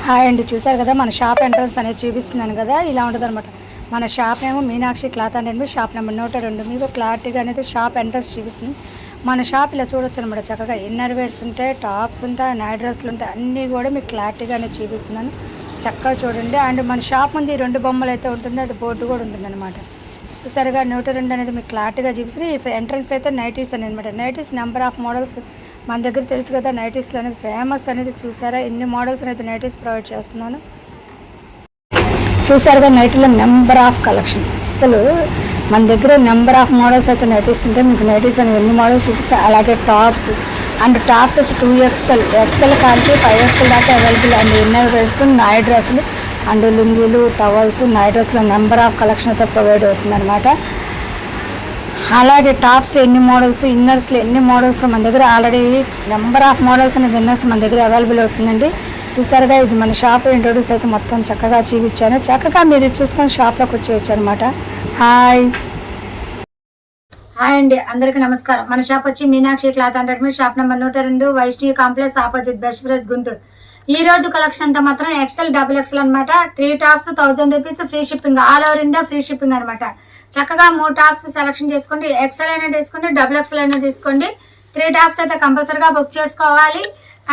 Hi అండి, చూసారు కదా మన షాప్ ఎంట్రన్స్ అనేది చూపిస్తున్నాను కదా, ఇలా ఉంటుంది అనమాట. మన షాప్ ఏమో Meenakshi cloth and shop number 102 మీకు క్లారిటీగా అనేది షాప్ ఎంట్రన్స్ చూపిస్తుంది. మన షాప్ ఇలా చూడొచ్చు అనమాట. చక్కగా ఇన్నర్ వేర్స్ ఉంటాయి, టాప్స్ ఉంటాయి, నైట్ డ్రెస్లు ఉంటాయి, అన్నీ కూడా మీకు క్లారిటీగా అనేది చూపిస్తున్నాను. చక్కగా చూడండి. అండ్ మన షాప్ ముందు ఈ 2 బొమ్మలు అయితే ఉంటుంది, అది బోర్డు కూడా ఉంటుంది అనమాట. చూసారుగా 102 అనేది మీకు క్లారిటీగా చూపిస్తుంది. ఈ ఎంట్రన్స్ అయితే నైటీస్ అనేది అనమాట. నైటీస్ నెంబర్ ఆఫ్ మోడల్స్ మన దగ్గర తెలుసు కదా, నైటీస్లో అనేది ఫేమస్ అనేది. చూసారా ఎన్ని మోడల్స్ అనేది నైటీస్ ప్రొవైడ్ చేస్తున్నాను. చూసారుగా నైటీలో నెంబర్ ఆఫ్ కలెక్షన్, అసలు మన దగ్గర నెంబర్ ఆఫ్ మోడల్స్ అయితే నైటీస్ ఉంటాయి. మీకు నైటీస్ అనేది ఎన్ని మోడల్స్ చూపిస్తాయి. అలాగే టాప్స్ అండ్ టాప్స్ వచ్చి 2XL, XL కాల్చి 5XL దాకా available. And inner wears, night డ్రెస్సులు అండ్ లుంగీలు, టవల్స్, నైట్ డ్రెస్లో నెంబర్ ఆఫ్ కలెక్షన్ అయితే ప్రొవైడ్ అవుతుంది అనమాట. అలాగే టాప్స్ ఎన్ని మోడల్స్, ఇన్నర్స్లో ఎన్ని మోడల్స్ మన దగ్గర ఆల్రెడీ నెంబర్ ఆఫ్ మోడల్స్ అనేది ఇన్నర్స్ మన దగ్గర అవైలబుల్ అవుతుందండి. చూసారుగా ఇది మన షాప్ ఇంట్రొడ్యూస్ అయితే మొత్తం చక్కగా చూపించాను. చక్కగా మీరు చూసుకొని షాప్లోకి వచ్చేయచ్చు అనమాట. హాయ్ అండి, అందరికీ నమస్కారం. మన షాప్ వచ్చి Meenakshi cloth and shop number 102 Vaishnavi complex opposite best price Guntur. ఈ రోజు కలెక్షన్ అంతా మాత్రం XL, XXL అనమాట. 3 tops 1000 rupees free shipping, all over India free shipping అనమాట. చక్కగా 3 టాప్స్ సెలెక్షన్ చేసుకోండి. XL అయినా తీసుకోండి, XXL అయినా తీసుకోండి. 3 టాప్స్ అయితే కంపల్సరీగా బుక్ చేసుకోవాలి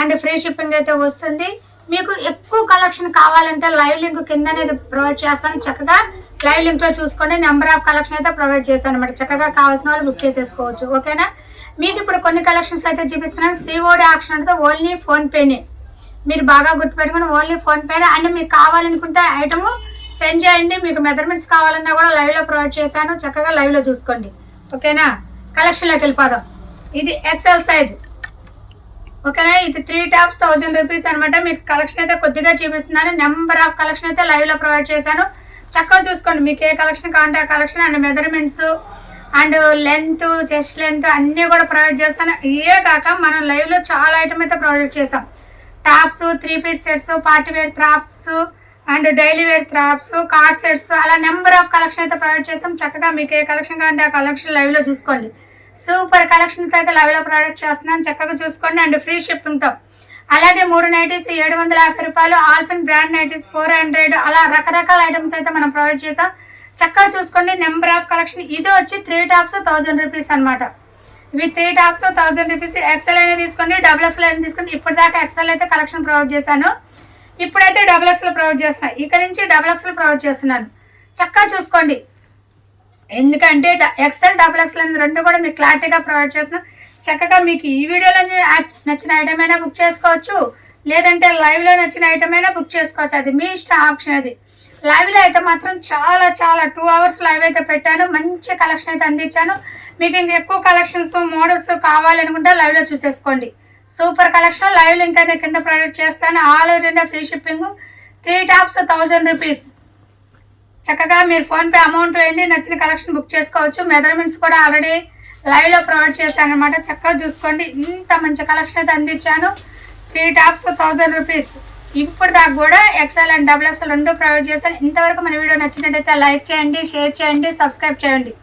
అండ్ ఫ్రీ షిప్పింగ్ అయితే వస్తుంది. మీకు ఎక్కువ కలెక్షన్ కావాలంటే లైవ్ లింక్ కింద అనేది ప్రొవైడ్ చేస్తాను. చక్కగా లైవ్ లింక్ లో చూసుకోండి. నెంబర్ ఆఫ్ కలెక్షన్ అయితే ప్రొవైడ్ చేస్తాను అనమాట. చక్కగా కావాల్సిన వాళ్ళు బుక్ చేసేసుకోవచ్చు. ఓకేనా? మీకు ఇప్పుడు కొన్ని కలెక్షన్స్ అయితే చూపిస్తున్నాను. COD ఆప్షన్ అంటే ఓన్లీ ఫోన్ పేనే. మీరు బాగా గుర్తుపెట్టుకుని ఓన్లీ ఫోన్ పేనే. అండ్ మీకు కావాలనుకుంటే ఐటమ్ సెండ్ చేయండి. మీకు మెజర్మెంట్స్ కావాలన్నా కూడా లైవ్ లో ప్రొవైడ్ చేశాను. చక్కగా లైవ్ లో చూసుకోండి. ఓకేనా? కలెక్షన్ లోకి వెళ్ళిపోదాం. ఇది XL సైజ్. ఓకేనా? ఇది 3 టాప్స్ 1000 రూపీస్ అనమాట. మీకు కలెక్షన్ అయితే కొద్దిగా చూపిస్తున్నాను. నెంబర్ ఆఫ్ కలెక్షన్ అయితే లైవ్ లో ప్రొవైడ్ చేశాను. చక్కగా చూసుకోండి. మీకు ఏ కలెక్షన్ కావాలంటే ఆ collection and measurements and length, chest length అన్నీ కూడా ప్రొవైడ్ చేస్తాను. ఇవే కాక మనం లైవ్ లో చాలా ఐటమ్ అయితే ప్రొవైడ్ చేసాం. Tops, 3 piece sets, party wear tops and daily wear tops, coord sets, అలా నెంబర్ ఆఫ్ కలెక్షన్ అయితే ప్రొవైడ్ చేసాం. చక్కగా మీకు ఏ కలెక్షన్ కావాలంటే ఆ కలెక్షన్ లైవ్ లో చూసుకోండి. సూపర్ కలెక్షన్ అయితే లైవ్ లో ప్రొడక్ట్ చేస్తున్నాను. చక్కగా చూసుకోండి. అండ్ ఫ్రీ షిప్పింగ్ తో. అలాగే 3 నైటీస్ 750 రూపాయలు, ఆల్ఫిన్ బ్రాండ్ నైటీస్ 400, అలా రకరకాల ఐటమ్స్ అయితే మనం ప్రొవైడ్ చేసాం. చక్కగా చూసుకోండి. Number of collection. ఇది వచ్చి 3 టాప్స్ 1000 రూపీస్ అనమాట. ఇవి 3 టాప్స్ 1000 రూపీస్. XL అయినా తీసుకోండి, XXL అయినా తీసుకోండి. ఇప్పటిదాకా XL అయితే కలెక్షన్ ప్రొవైడ్ చేశాను. ఇప్పుడైతే XXL ప్రొవైడ్ చేస్తున్నాను. ఇక్కడ నుంచి XXL ప్రొవైడ్ చేస్తున్నాను. చక్కగా చూసుకోండి. ఎందుకంటే XL, XXL అనేది 2 కూడా మీకు క్లారిటీగా ప్రొవైడ్ చేస్తున్నాను. చక్కగా మీకు ఈ వీడియోలో నచ్చిన ఐటమ్ అయినా బుక్ చేసుకోవచ్చు, లేదంటే లైవ్ లో నచ్చిన ఐటమ్ అయినా బుక్ చేసుకోవచ్చు. అది మీ ఇష్టం, ఆప్షన్ అది. లైవ్ లో అయితే మాత్రం చాలా 2 అవర్స్ లైవ్ అయితే పెట్టాను. మంచి కలెక్షన్ అయితే అందించాను. మీకు ఇంకా ఎక్కువ కలెక్షన్స్, మోడల్స్ కావాలనుకుంటే లైవ్ లో చూసేసుకోండి. Super collection. లైవ్ లింక్ అయితే కింద ప్రొవైడ్ చేస్తాను. All over India free shipping. 3 tops 1000 rupees. చక్కగా మీరు ఫోన్ పే అమౌంట్ వేయండి, నచ్చిన కలెక్షన్ బుక్ చేసుకోవచ్చు. మెజర్మెంట్స్ కూడా ఆల్రెడీ లైవ్ లో ప్రొవైడ్ చేశాను అనమాట. చక్కగా చూసుకోండి. ఇంత మంచి కలెక్షన్ అయితే అందించాను. 3 టాప్స్ 1000 రూపీస్. ఇప్పుడు దాకా కూడా XL అండ్ XXL 2 ప్రొవైడ్ చేశాను. ఇంతవరకు మన వీడియో నచ్చినట్టయితే లైక్ చేయండి, షేర్ చేయండి, సబ్స్క్రైబ్ చేయండి.